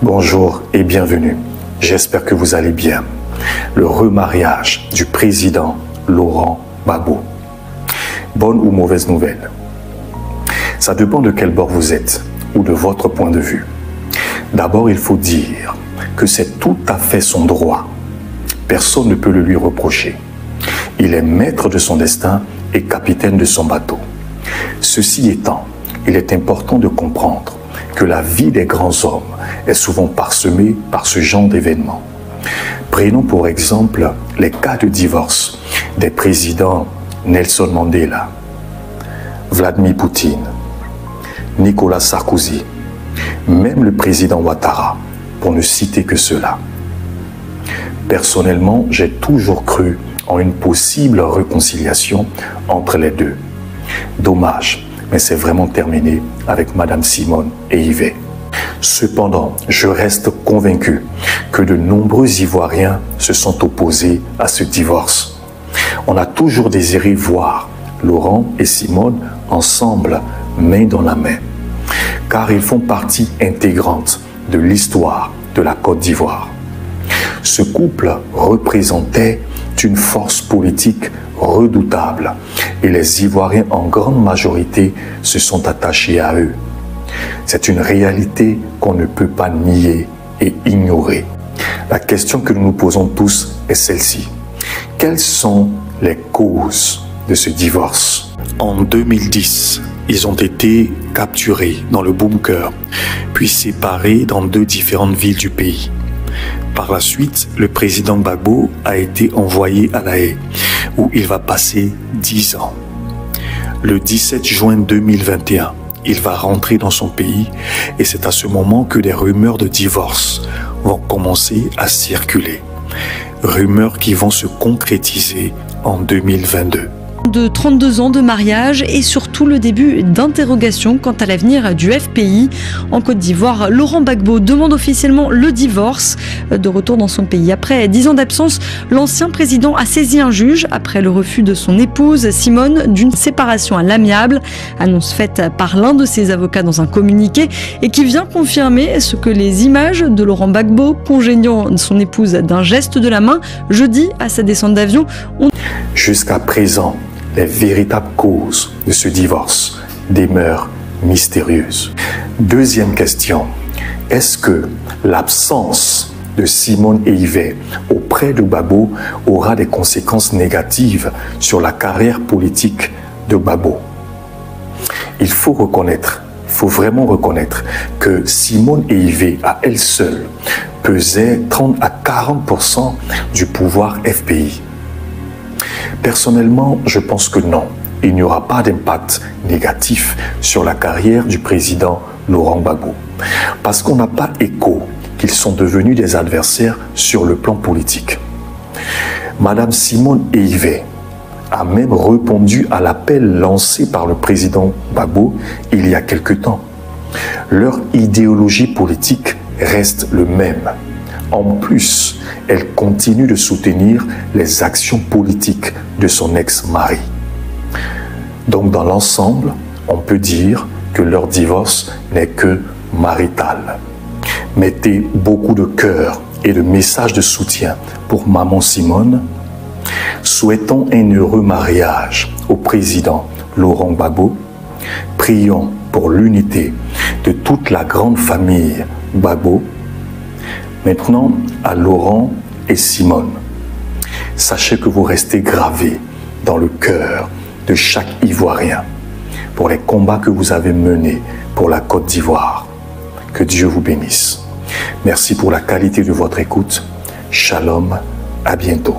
Bonjour et bienvenue. J'espère que vous allez bien. Le remariage du président Laurent Gbagbo. Bonne ou mauvaise nouvelle? Ça dépend de quel bord vous êtes ou de votre point de vue. D'abord, il faut dire que c'est tout à fait son droit. Personne ne peut le lui reprocher. Il est maître de son destin et capitaine de son bateau. Ceci étant, il est important de comprendre que la vie des grands hommes est souvent parsemée par ce genre d'événements. Prenons pour exemple les cas de divorce des présidents Nelson Mandela, Vladimir Poutine, Nicolas Sarkozy, même le président Ouattara, pour ne citer que cela. Personnellement, j'ai toujours cru en une possible réconciliation entre les deux. Dommage, mais c'est vraiment terminé avec Madame Simone et Yves. Cependant, je reste convaincu que de nombreux Ivoiriens se sont opposés à ce divorce. On a toujours désiré voir Laurent et Simone ensemble, main dans la main, car ils font partie intégrante de l'histoire de la Côte d'Ivoire. Ce couple représentait une force politique redoutable et les Ivoiriens en grande majorité se sont attachés à eux. C'est une réalité qu'on ne peut pas nier et ignorer. La question que nous nous posons tous est celle-ci. Quelles sont les causes de ce divorce? En 2010, ils ont été capturés dans le bunker, puis séparés dans 2 différentes villes du pays. Par la suite, le président Gbagbo a été envoyé à La Haye, où il va passer 10 ans. Le 17 juin 2021, il va rentrer dans son pays et c'est à ce moment que des rumeurs de divorce vont commencer à circuler. Rumeurs qui vont se concrétiser en 2022. De 32 ans de mariage et surtout le début d'interrogations quant à l'avenir du FPI. En Côte d'Ivoire, Laurent Gbagbo demande officiellement le divorce. De retour dans son pays après 10 ans d'absence, l'ancien président a saisi un juge après le refus de son épouse Simone d'une séparation à l'amiable. Annonce faite par l'un de ses avocats dans un communiqué et qui vient confirmer ce que les images de Laurent Gbagbo congédiant son épouse d'un geste de la main jeudi à sa descente d'avion ont... Jusqu'à présent, les véritables causes de ce divorce demeurent mystérieuses. Deuxième question, est-ce que l'absence de Simone et Yves auprès de Gbagbo aura des conséquences négatives sur la carrière politique de Gbagbo? Il faut vraiment reconnaître que Simone et Yves à elles seules pesaient 30 à 40% du pouvoir FPI. Personnellement, je pense que non, il n'y aura pas d'impact négatif sur la carrière du président Laurent Gbagbo. Parce qu'on n'a pas écho qu'ils sont devenus des adversaires sur le plan politique. Madame Simone et Yves a même répondu à l'appel lancé par le président Gbagbo il y a quelque temps. Leur idéologie politique reste le même. En plus, elle continue de soutenir les actions politiques de son ex-mari. Donc dans l'ensemble, on peut dire que leur divorce n'est que marital. Mettez beaucoup de cœur et de messages de soutien pour maman Simone. Souhaitons un heureux mariage au président Laurent Gbagbo. Prions pour l'unité de toute la grande famille Gbagbo. Maintenant, à Laurent et Simone, sachez que vous restez gravés dans le cœur de chaque Ivoirien pour les combats que vous avez menés pour la Côte d'Ivoire. Que Dieu vous bénisse. Merci pour la qualité de votre écoute. Shalom, à bientôt.